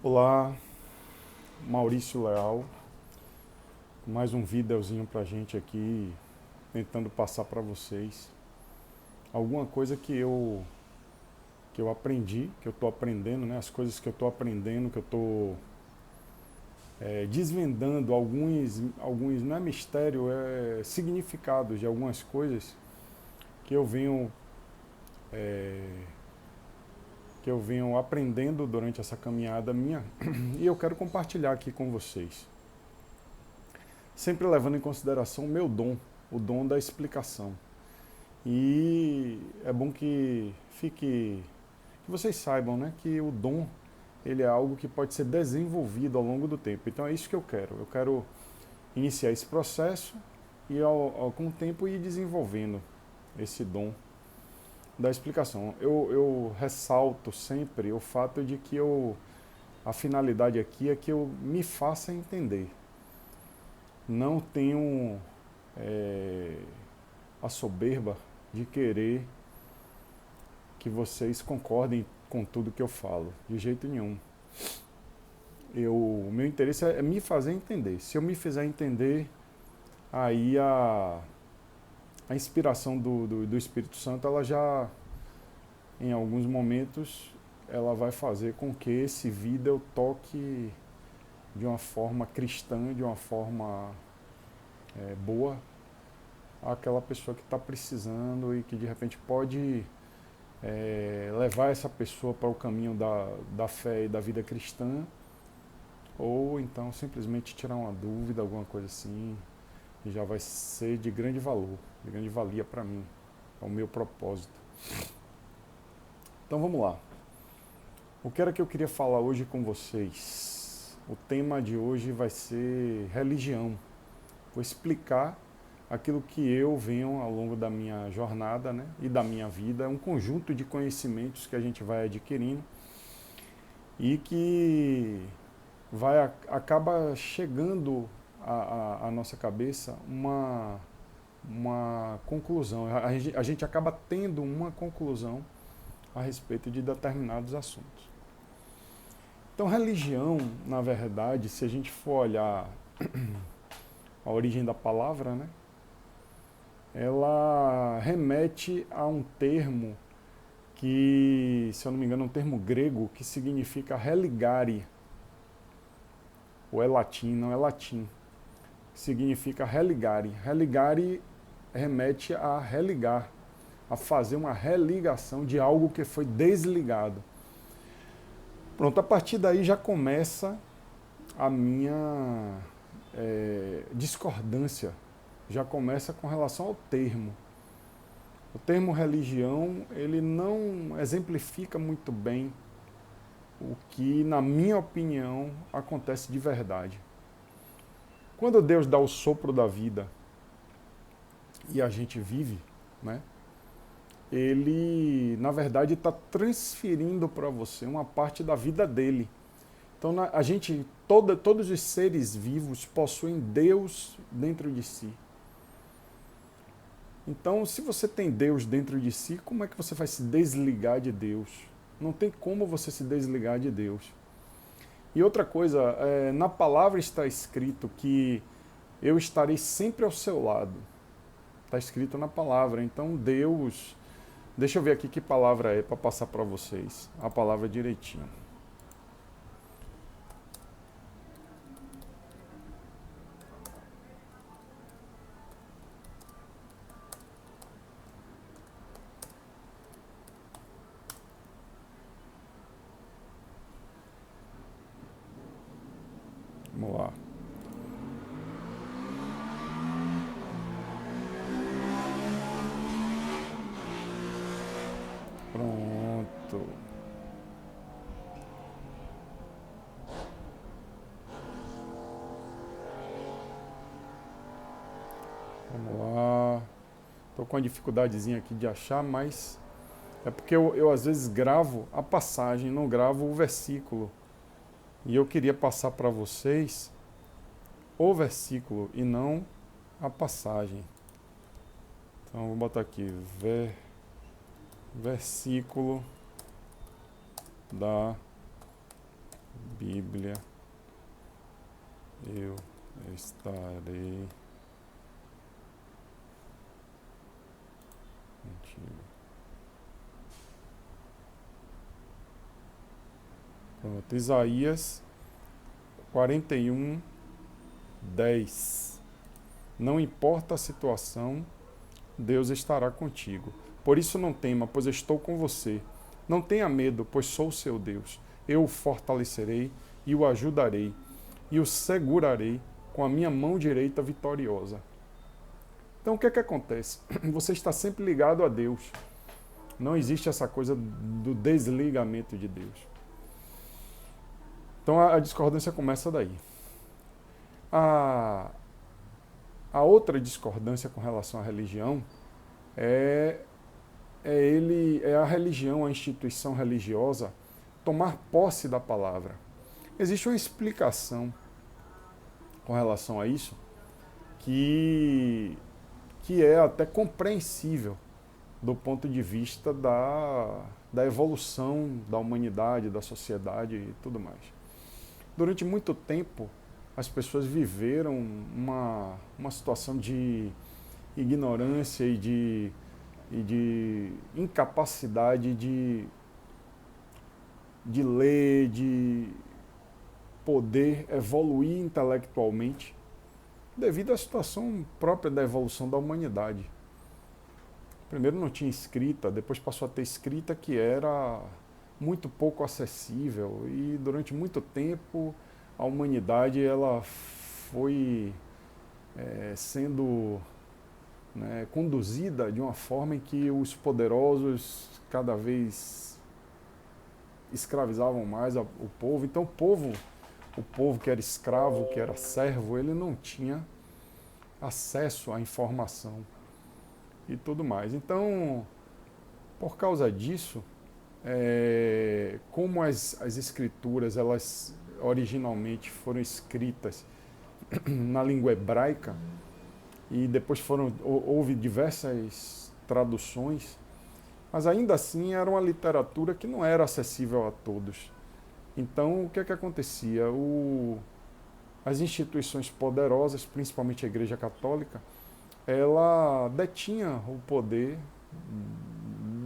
Olá, Maurício Leal, mais um videozinho pra gente aqui, tentando passar para vocês alguma coisa que eu aprendi, que eu estou aprendendo, né? As coisas que eu estou aprendendo, que eu estou desvendando alguns, não é mistério, é significados de algumas coisas que eu venho, é, que eu venho aprendendo durante essa caminhada minha e eu quero compartilhar aqui com vocês. Sempre levando em consideração o meu dom, o dom da explicação. E é bom que vocês saibam, né, que o dom ele é algo que pode ser desenvolvido ao longo do tempo. Então é isso que eu quero. Eu quero iniciar esse processo e com o tempo ir desenvolvendo esse dom da explicação. Eu ressalto sempre o fato de que a finalidade aqui é que eu me faça entender. Não tenho a soberba de querer que vocês concordem com tudo que eu falo, de jeito nenhum. O meu interesse é me fazer entender. Se eu me fizer entender, aí a inspiração do Espírito Santo, ela já, em alguns momentos, ela vai fazer com que esse vídeo eu toque de uma forma cristã, de uma forma boa, àquela pessoa que está precisando e que de repente pode levar essa pessoa para o caminho da fé e da vida cristã, ou então simplesmente tirar uma dúvida, alguma coisa assim, e já vai ser de grande valor, de grande valia para mim. É o meu propósito. Então vamos lá. O que era que eu queria falar hoje com vocês? O tema de hoje vai ser religião. Vou explicar aquilo que eu venho ao longo da minha jornada, né, e da minha vida, um conjunto de conhecimentos que a gente vai adquirindo e que acaba chegando à nossa cabeça uma conclusão. A gente acaba tendo uma conclusão a respeito de determinados assuntos. Então, religião, na verdade, se a gente for olhar a origem da palavra, né, ela remete a um termo que, se eu não me engano, é um termo grego que significa religare, ou é latim, não é latim, significa religare. Religare remete a religar, a fazer uma religação de algo que foi desligado. Pronto, a partir daí já começa a minha discordância, já começa com relação ao termo. O termo religião, ele não exemplifica muito bem o que, na minha opinião, acontece de verdade. Quando Deus dá o sopro da vida e a gente vive, né, ele, na verdade, está transferindo para você uma parte da vida dele. Então, a gente, todos os seres vivos possuem Deus dentro de si. Então, se você tem Deus dentro de si, como é que você vai se desligar de Deus? Não tem como você se desligar de Deus. E outra coisa, na palavra está escrito que eu estarei sempre ao seu lado. Está escrito na palavra. Então, Deus... Deixa eu ver aqui que palavra é para passar para vocês. A palavra direitinho. Vamos lá. Pronto. Vamos lá. Estou com uma dificuldadezinha aqui de achar, mas é porque eu às vezes gravo a passagem, não gravo o versículo. E eu queria passar para vocês o versículo e não a passagem. Então vou botar aqui versículo da Bíblia eu estarei contigo. Pronto, Isaías 41, 10. Não importa a situação, Deus estará contigo. Por isso não tema, pois estou com você. Não tenha medo, pois sou o seu Deus. Eu o fortalecerei e o ajudarei, e o segurarei com a minha mão direita vitoriosa. Então o que é que acontece? Você está sempre ligado a Deus. Não existe essa coisa do desligamento de Deus. Então a discordância começa daí. A outra discordância com relação à religião é a religião, a instituição religiosa, tomar posse da palavra. Existe uma explicação com relação a isso que é até compreensível do ponto de vista da evolução da humanidade, da sociedade e tudo mais. Durante muito tempo, as pessoas viveram uma situação de ignorância e de incapacidade de ler, de poder evoluir intelectualmente, devido à situação própria da evolução da humanidade. Primeiro não tinha escrita, depois passou a ter escrita que era muito pouco acessível, e durante muito tempo a humanidade ela foi sendo conduzida de uma forma em que os poderosos cada vez escravizavam mais o povo. Então o povo que era escravo, que era servo, ele não tinha acesso à informação e tudo mais. Então, por causa disso, como as escrituras elas originalmente foram escritas na língua hebraica e depois houve diversas traduções, mas ainda assim era uma literatura que não era acessível a todos. Então, o que é que acontecia? As instituições poderosas, principalmente a Igreja Católica, ela detinha o poder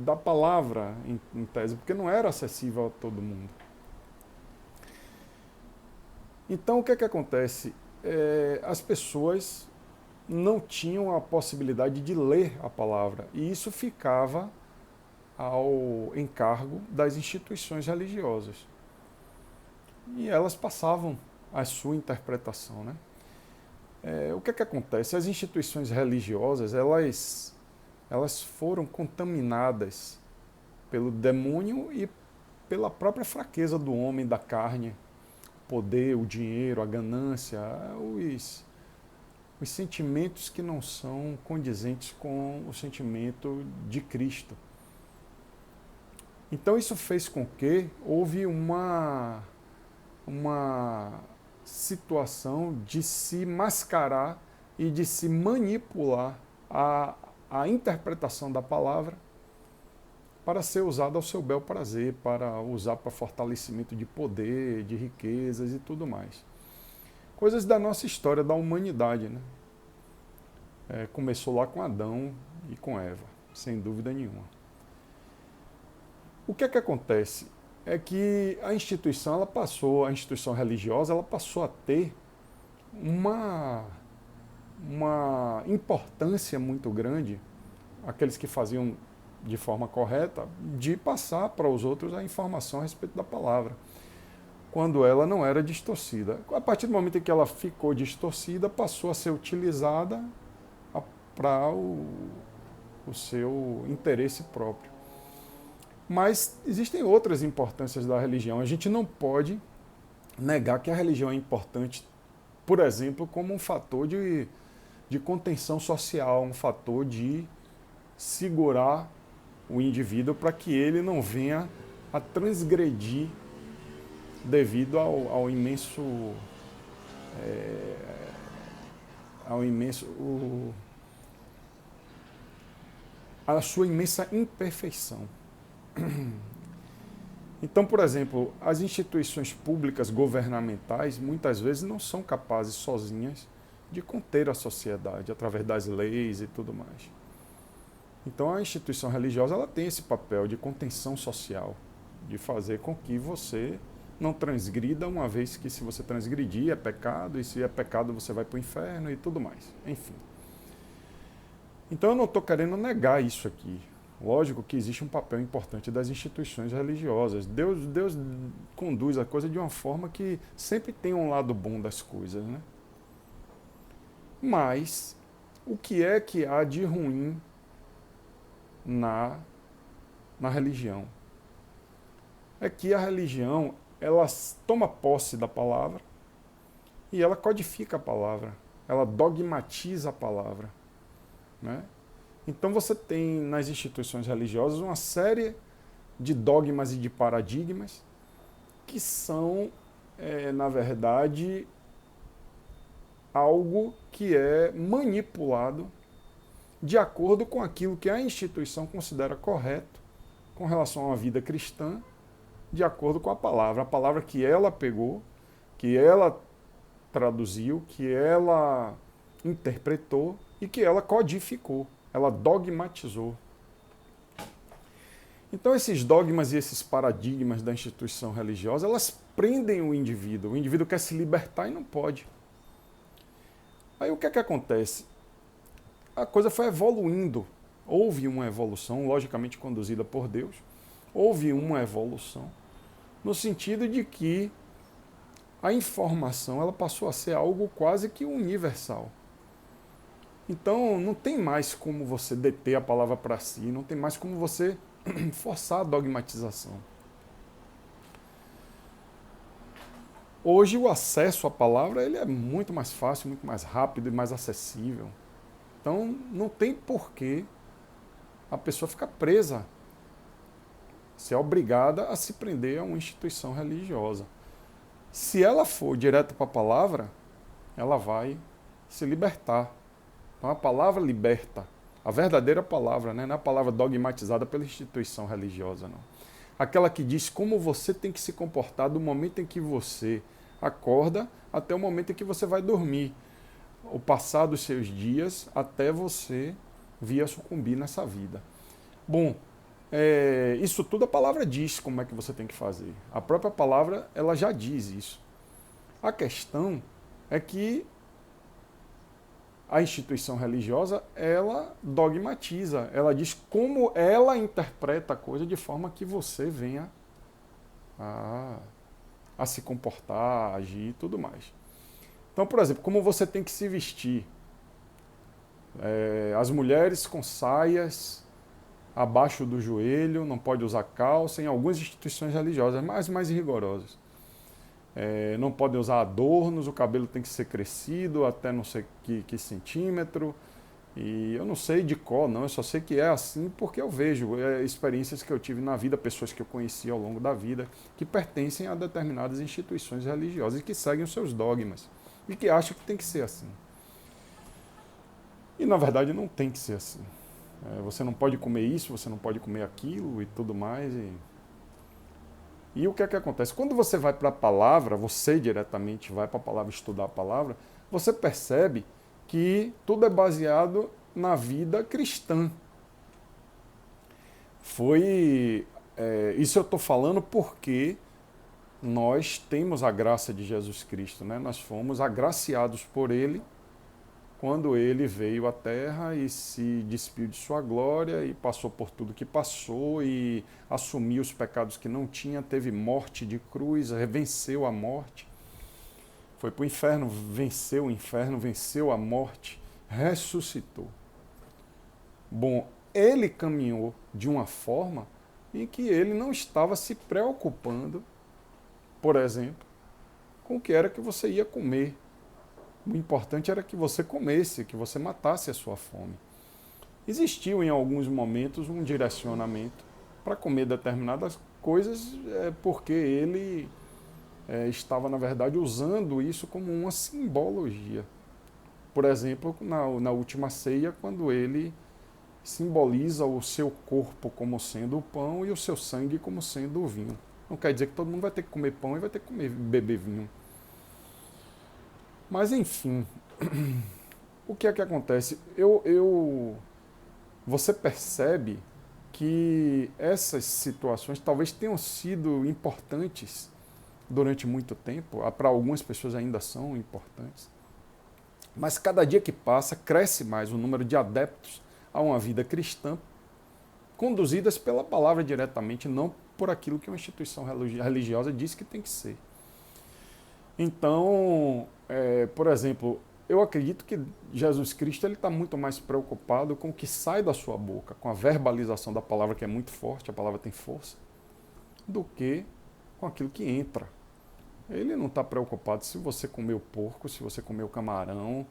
da palavra, em tese, porque não era acessível a todo mundo. Então, o que é que acontece? As pessoas não tinham a possibilidade de ler a palavra, e isso ficava ao encargo das instituições religiosas. E elas passavam a sua interpretação, né? O que é que acontece? As instituições religiosas, elas foram contaminadas pelo demônio e pela própria fraqueza do homem, da carne, o poder, o dinheiro, a ganância, os sentimentos que não são condizentes com o sentimento de Cristo. Então isso fez com que houve uma situação de se mascarar e de se manipular a interpretação da palavra para ser usada ao seu bel prazer, para usar para fortalecimento de poder, de riquezas e tudo mais. Coisas da nossa história, da humanidade, né? Começou lá com Adão e com Eva, sem dúvida nenhuma. O que é que acontece? É que a instituição religiosa, ela passou a ter uma importância muito grande, aqueles que faziam de forma correta, de passar para os outros a informação a respeito da palavra, quando ela não era distorcida. A partir do momento em que ela ficou distorcida, passou a ser utilizada para o seu interesse próprio. Mas existem outras importâncias da religião. A gente não pode negar que a religião é importante, por exemplo, como um fator de contenção social, um fator de segurar o indivíduo para que ele não venha a transgredir devido ao imenso a sua imensa imperfeição. Então, por exemplo, as instituições públicas governamentais muitas vezes não são capazes sozinhas de conter a sociedade através das leis e tudo mais. Então, a instituição religiosa ela tem esse papel de contenção social, de fazer com que você não transgrida, uma vez que se você transgredir é pecado, e se é pecado você vai para o inferno e tudo mais. Enfim. Então, eu não estou querendo negar isso aqui. Lógico que existe um papel importante das instituições religiosas. Deus conduz a coisa de uma forma que sempre tem um lado bom das coisas, né? Mas o que é que há de ruim na religião? É que a religião, ela toma posse da palavra e ela codifica a palavra, ela dogmatiza a palavra, né? Então você tem nas instituições religiosas uma série de dogmas e de paradigmas que são, na verdade, algo que é manipulado de acordo com aquilo que a instituição considera correto com relação a uma vida cristã, de acordo com a palavra que ela pegou, que ela traduziu, que ela interpretou e que ela codificou. Ela dogmatizou. Então, esses dogmas e esses paradigmas da instituição religiosa, elas prendem o indivíduo. O indivíduo quer se libertar e não pode. Aí o que é que acontece? A coisa foi evoluindo. Houve uma evolução, logicamente conduzida por Deus. Houve uma evolução no sentido de que a informação ela passou a ser algo quase que universal. Então, não tem mais como você deter a palavra para si, não tem mais como você forçar a dogmatização. Hoje, o acesso à palavra ele é muito mais fácil, muito mais rápido e mais acessível. Então, não tem porquê a pessoa ficar presa, ser obrigada a se prender a uma instituição religiosa. Se ela for direto para a palavra, ela vai se libertar. Então a palavra liberta, a verdadeira palavra, né? Não é a palavra dogmatizada pela instituição religiosa, não. Aquela que diz como você tem que se comportar do momento em que você acorda até o momento em que você vai dormir. O passar dos seus dias até você vir a sucumbir nessa vida. Bom, isso tudo a palavra diz como é que você tem que fazer. A própria palavra ela já diz isso. A questão é que a instituição religiosa, ela dogmatiza, ela diz como ela interpreta a coisa de forma que você venha a se comportar, a agir e tudo mais. Então, por exemplo, como você tem que se vestir. As mulheres com saias abaixo do joelho, não pode usar calça, em algumas instituições religiosas, mais rigorosas. Não podem usar adornos, o cabelo tem que ser crescido até não sei que centímetro. E eu não sei de cor, não, eu só sei que é assim porque eu vejo experiências que eu tive na vida, pessoas que eu conheci ao longo da vida, que pertencem a determinadas instituições religiosas e que seguem os seus dogmas e que acham que tem que ser assim. E na verdade não tem que ser assim. Você não pode comer isso, você não pode comer aquilo e tudo mais. E o que é que acontece? Quando você vai para a palavra, você diretamente vai para a palavra, estudar a palavra, você percebe que tudo é baseado na vida cristã. Isso eu estou falando porque nós temos a graça de Jesus Cristo, né? Nós fomos agraciados por Ele quando Ele veio à Terra e se despiu de sua glória e passou por tudo que passou e assumiu os pecados que não tinha, teve morte de cruz, venceu a morte, foi para o inferno, venceu a morte, ressuscitou. Bom, Ele caminhou de uma forma em que Ele não estava se preocupando, por exemplo, com o que era que você ia comer. O importante era que você comesse, que você matasse a sua fome. Existiu em alguns momentos um direcionamento para comer determinadas coisas, porque ele estava, na verdade, usando isso como uma simbologia. Por exemplo, na última ceia, quando ele simboliza o seu corpo como sendo o pão e o seu sangue como sendo o vinho. Não quer dizer que todo mundo vai ter que comer pão e vai ter que beber vinho. Mas, enfim, o que é que acontece? Você percebe que essas situações talvez tenham sido importantes durante muito tempo, para algumas pessoas ainda são importantes, mas cada dia que passa cresce mais o número de adeptos a uma vida cristã, conduzidas pela palavra diretamente, não por aquilo que uma instituição religiosa diz que tem que ser. Então, por exemplo, eu acredito que Jesus Cristo está muito mais preocupado com o que sai da sua boca, com a verbalização da palavra, que é muito forte, a palavra tem força, do que com aquilo que entra. Ele não está preocupado se você comeu porco, se você comeu camarão,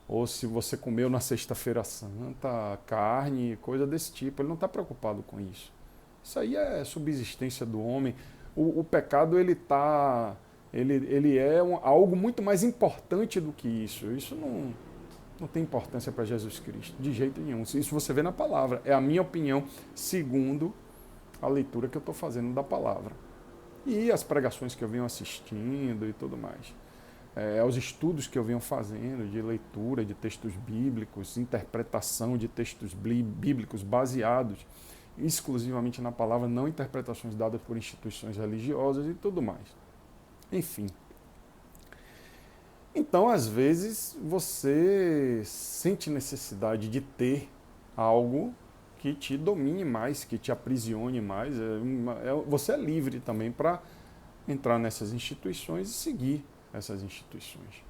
ou se você comeu na sexta-feira santa, carne, coisa desse tipo. Ele não está preocupado com isso. Isso aí é subsistência do homem. O pecado, ele é algo muito mais importante do que isso. Isso não tem importância para Jesus Cristo, de jeito nenhum. Isso você vê na palavra. É a minha opinião, segundo a leitura que eu estou fazendo da palavra. E as pregações que eu venho assistindo e tudo mais. Os estudos que eu venho fazendo de leitura de textos bíblicos, interpretação de textos bíblicos baseados exclusivamente na palavra, não interpretações dadas por instituições religiosas e tudo mais. Enfim. Então, às vezes, você sente necessidade de ter algo que te domine mais, que te aprisione mais. Você é livre também para entrar nessas instituições e seguir essas instituições.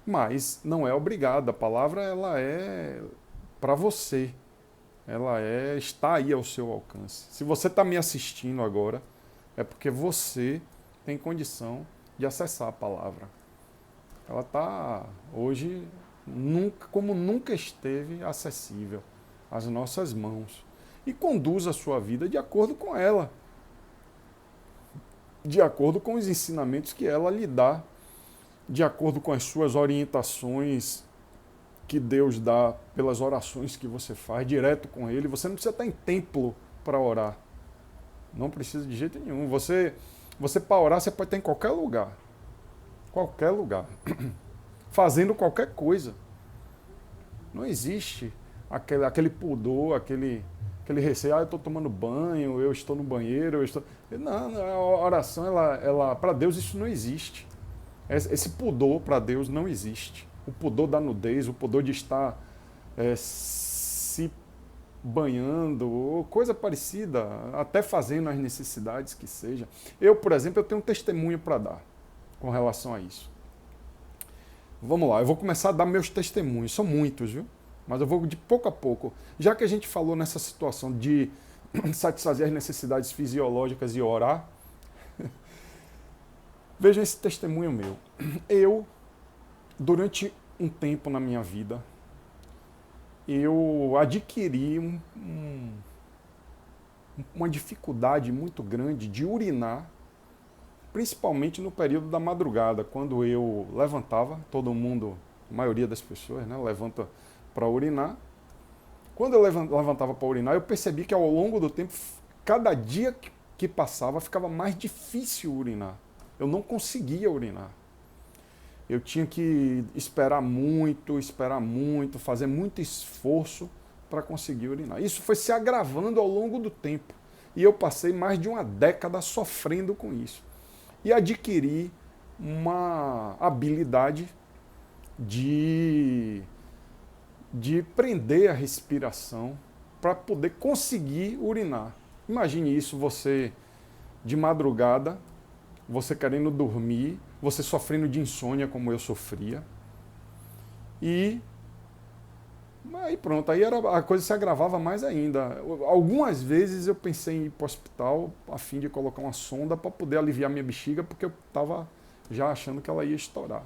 Mas não é obrigado. A palavra, ela é para você. Ela está aí ao seu alcance. Se você está me assistindo agora, é porque você tem condição de acessar a palavra. Ela está hoje, como nunca esteve, acessível às nossas mãos. E conduz a sua vida de acordo com ela. De acordo com os ensinamentos que ela lhe dá. De acordo com as suas orientações que Deus dá pelas orações que você faz direto com Ele. Você não precisa estar em templo para orar. Não precisa de jeito nenhum. Você para orar, você pode estar em qualquer lugar. Qualquer lugar. Fazendo qualquer coisa. Não existe aquele pudor, aquele receio. Eu estou tomando banho, eu estou no banheiro, eu estou... Não, a oração, ela para Deus isso não existe. Esse pudor para Deus não existe. O pudor da nudez, o pudor de estar se banhando, ou coisa parecida, até fazendo as necessidades que seja. Eu, por exemplo, eu tenho um testemunho para dar com relação a isso. Vamos lá, eu vou começar a dar meus testemunhos, são muitos, viu? Mas eu vou de pouco a pouco. Já que a gente falou nessa situação de satisfazer as necessidades fisiológicas e orar, vejam esse testemunho meu. Eu, durante um tempo na minha vida, eu adquiri uma dificuldade muito grande de urinar, principalmente no período da madrugada, quando eu levantava, todo mundo, a maioria das pessoas, né, levanta para urinar. Quando eu levantava para urinar, eu percebi que ao longo do tempo, cada dia que passava, ficava mais difícil urinar. Eu não conseguia urinar. Eu tinha que esperar muito, fazer muito esforço para conseguir urinar. Isso foi se agravando ao longo do tempo. E eu passei mais de uma década sofrendo com isso. E adquiri uma habilidade de prender a respiração para poder conseguir urinar. Imagine isso, você de madrugada, você querendo dormir, você sofrendo de insônia como eu sofria. E aí pronto, aí a coisa se agravava mais ainda. Algumas vezes eu pensei em ir para o hospital a fim de colocar uma sonda para poder aliviar minha bexiga, porque eu estava já achando que ela ia estourar.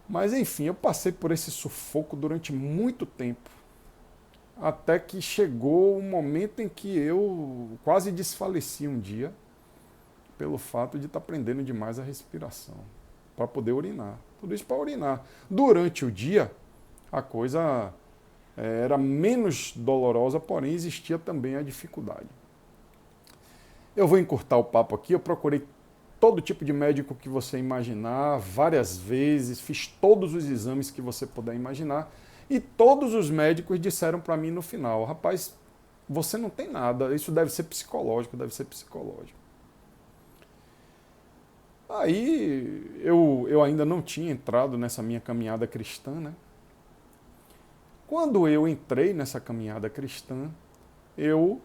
Mas enfim, eu passei por esse sufoco durante muito tempo, até que chegou um momento em que eu quase desfaleci um dia, pelo fato de estar prendendo demais a respiração, para poder urinar. Tudo isso para urinar. Durante o dia, a coisa era menos dolorosa, porém existia também a dificuldade. Eu vou encurtar o papo aqui, eu procurei todo tipo de médico que você imaginar, várias vezes, fiz todos os exames que você puder imaginar, e todos os médicos disseram para mim no final, rapaz, você não tem nada, isso deve ser psicológico, deve ser psicológico. Aí eu ainda não tinha entrado nessa minha caminhada cristã, né? Quando eu entrei nessa caminhada cristã, eu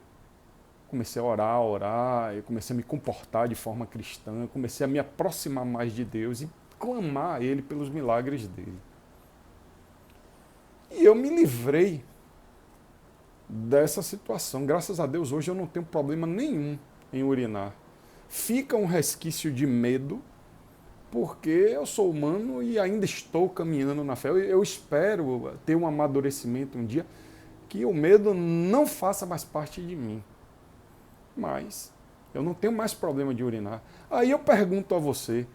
comecei a orar, eu comecei a me comportar de forma cristã, comecei a me aproximar mais de Deus e clamar a Ele pelos milagres dele. E eu me livrei dessa situação. Graças a Deus, hoje eu não tenho problema nenhum em urinar. Fica um resquício de medo, porque eu sou humano e ainda estou caminhando na fé. Eu espero ter um amadurecimento um dia que o medo não faça mais parte de mim. Mas eu não tenho mais problema de urinar. Aí eu pergunto a você,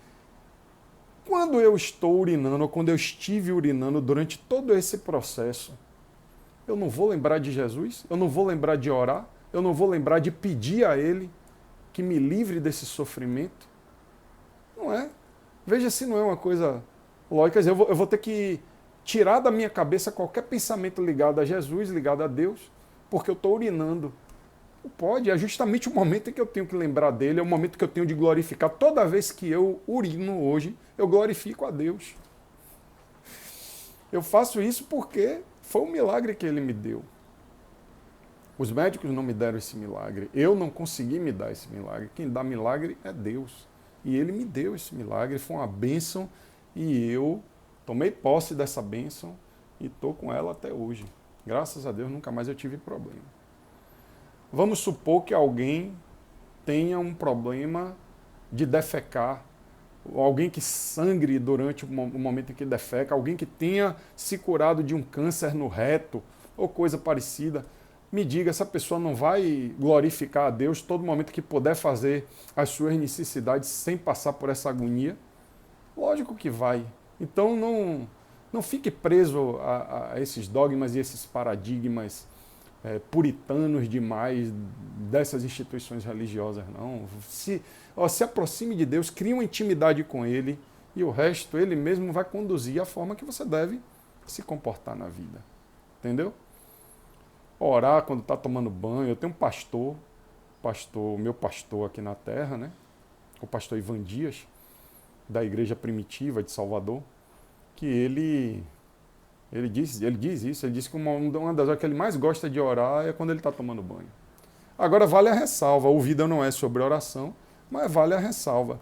quando eu estou urinando, ou quando eu estive urinando durante todo esse processo, eu não vou lembrar de Jesus? Eu não vou lembrar de orar? Eu não vou lembrar de pedir a Ele que me livre desse sofrimento? Não é? Veja se não é uma coisa lógica. Quer dizer, eu vou ter que tirar da minha cabeça qualquer pensamento ligado a Jesus, ligado a Deus, porque eu estou urinando. Não pode, é justamente o momento em que eu tenho que lembrar dele, é o momento que eu tenho de glorificar. Toda vez que eu urino hoje, eu glorifico a Deus. Eu faço isso porque foi um milagre que ele me deu. Os médicos não me deram esse milagre. Eu não consegui me dar esse milagre. Quem dá milagre é Deus. E ele me deu esse milagre. Foi uma bênção e eu tomei posse dessa bênção e estou com ela até hoje. Graças a Deus, nunca mais eu tive problema. Vamos supor que alguém tenha um problema de defecar, alguém que sangre durante o momento em que defeca, alguém que tenha se curado de um câncer no reto ou coisa parecida. Me diga, essa pessoa não vai glorificar a Deus todo momento que puder fazer as suas necessidades sem passar por essa agonia? Lógico que vai. Então não fique preso a esses dogmas e esses paradigmas puritanos demais dessas instituições religiosas, não. Se aproxime de Deus, crie uma intimidade com Ele e o resto Ele mesmo vai conduzir a forma que você deve se comportar na vida. Entendeu? Orar quando está tomando banho. Eu tenho um meu pastor aqui na terra, né? O pastor Ivan Dias, da Igreja Primitiva de Salvador, que ele diz isso, ele diz que uma das horas que ele mais gosta de orar é quando ele está tomando banho. Agora vale a ressalva, o Vida não é sobre oração, mas vale a ressalva.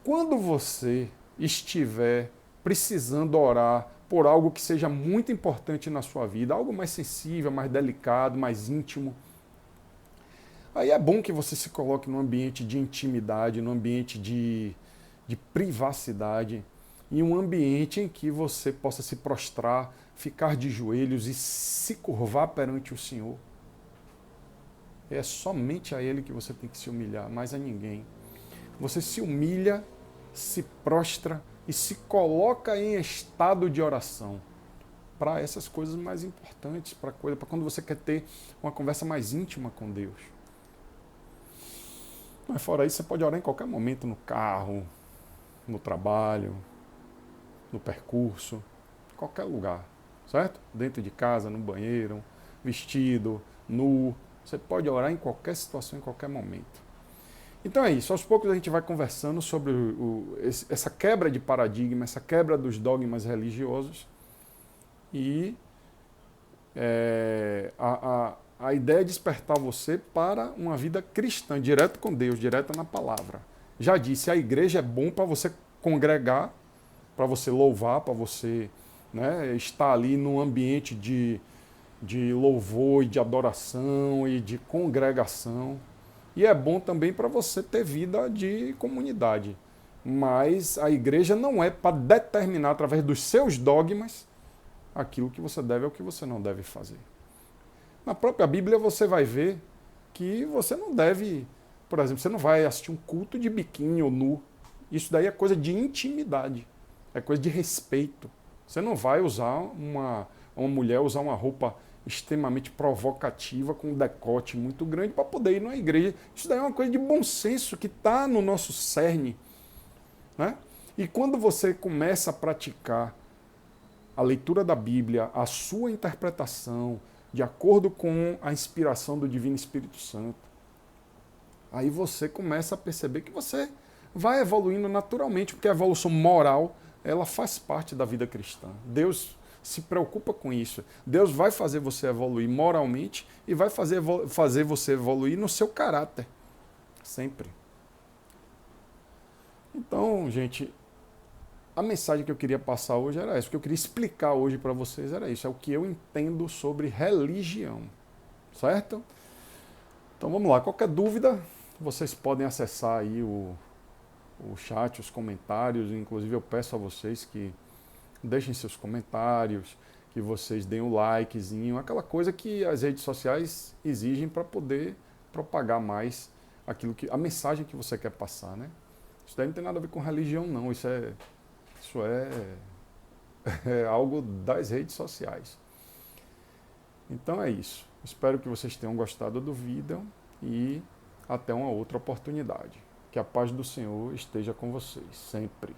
Quando você estiver precisando orar por algo que seja muito importante na sua vida, algo mais sensível, mais delicado, mais íntimo, aí é bom que você se coloque num ambiente de intimidade, num ambiente de privacidade, em um ambiente em que você possa se prostrar, ficar de joelhos e se curvar perante o Senhor. É somente a Ele que você tem que se humilhar, mais a ninguém. Você se humilha, se prostra e se coloca em estado de oração para essas coisas mais importantes, para quando você quer ter uma conversa mais íntima com Deus. Mas fora isso, você pode orar em qualquer momento, no carro, no trabalho, no percurso, em qualquer lugar, certo? Dentro de casa, no banheiro, vestido, nu. Você pode orar em qualquer situação, em qualquer momento. Então é isso, aos poucos a gente vai conversando sobre essa quebra de paradigma, essa quebra dos dogmas religiosos e a ideia é despertar você para uma vida cristã, direto com Deus, direto na palavra. Já disse, a igreja é bom para você congregar, para você louvar, para você estar ali num ambiente de louvor e de adoração e de congregação. E é bom também para você ter vida de comunidade. Mas a igreja não é para determinar, através dos seus dogmas, aquilo que você deve ou que você não deve fazer. Na própria Bíblia você vai ver que você não deve, por exemplo, você não vai assistir um culto de biquíni ou nu. Isso daí é coisa de intimidade, é coisa de respeito. Você não vai usar uma mulher usar uma roupa extremamente provocativa, com um decote muito grande, para poder ir numa igreja. Isso daí é uma coisa de bom senso que está no nosso cerne. Né? E quando você começa a praticar a leitura da Bíblia, a sua interpretação, de acordo com a inspiração do Divino Espírito Santo, aí você começa a perceber que você vai evoluindo naturalmente, porque a evolução moral, ela faz parte da vida cristã. Deus se preocupa com isso. Deus vai fazer você evoluir moralmente e vai fazer você evoluir no seu caráter. Sempre. Então, gente, a mensagem que eu queria passar hoje era essa. O que eu queria explicar hoje para vocês era isso. É o que eu entendo sobre religião. Certo? Então vamos lá. Qualquer dúvida, vocês podem acessar aí o chat, os comentários. Inclusive eu peço a vocês que deixem seus comentários, que vocês deem o likezinho, aquela coisa que as redes sociais exigem para poder propagar mais a mensagem que você quer passar, né? Isso daí não tem nada a ver com religião, não. Isso é algo das redes sociais. Então é isso. Espero que vocês tenham gostado do vídeo e até uma outra oportunidade. Que a paz do Senhor esteja com vocês, sempre.